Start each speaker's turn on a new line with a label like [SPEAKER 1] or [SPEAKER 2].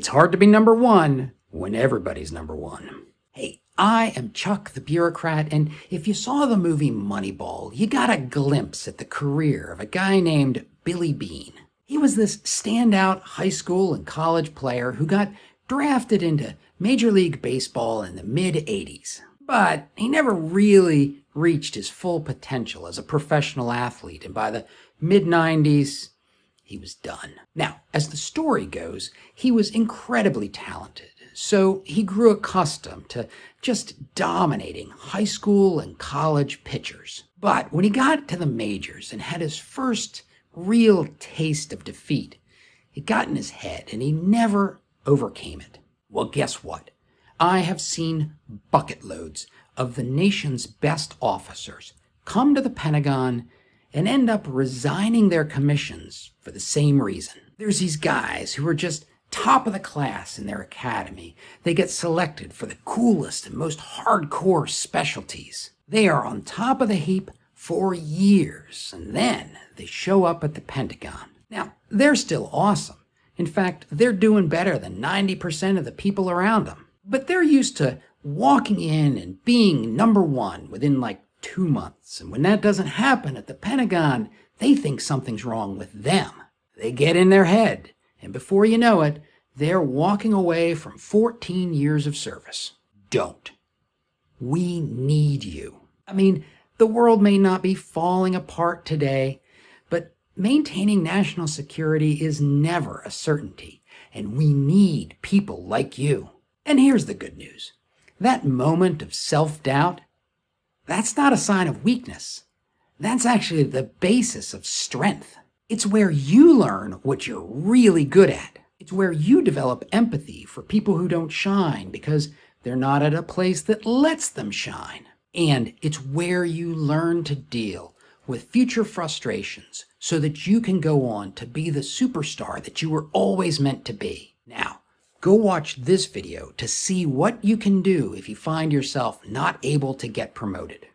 [SPEAKER 1] It's hard to be number one when everybody's number one. Hey, I am Chuck the Bureaucrat, and if you saw the movie Moneyball, you got a glimpse at the career of a guy named Billy Beane. He was this standout high school and college player who got drafted into Major League Baseball in the mid-'80s. But he never really reached his full potential as a professional athlete, and by the mid-'90s, he was done. Now, as the story goes, he was incredibly talented, so he grew accustomed to just dominating high school and college pitchers. But when he got to the majors and had his first real taste of defeat, it got in his head and he never overcame it. Well, guess what? I have seen bucket loads of the nation's best officers come to the Pentagon and end up resigning their commissions for the same reason. There's these guys who are just top of the class in their academy. They get selected for the coolest and most hardcore specialties. They are on top of the heap for years, and then they show up at the Pentagon. Now, they're still awesome. In fact, they're doing better than 90% of the people around them. But they're used to walking in and being number one within like 2 months. And when that doesn't happen at the Pentagon, they think something's wrong with them. They get in their head, and before you know it, they're walking away from 14 years of service. Don't. We need you. I mean, the world may not be falling apart today, but maintaining national security is never a certainty, and we need people like you. And here's the good news. That moment of self-doubt, that's not a sign of weakness. That's actually the basis of strength. It's where you learn what you're really good at. It's where you develop empathy for people who don't shine because they're not at a place that lets them shine. And it's where you learn to deal with future frustrations so that you can go on to be the superstar that you were always meant to be. Now, go watch this video to see what you can do if you find yourself not able to get promoted.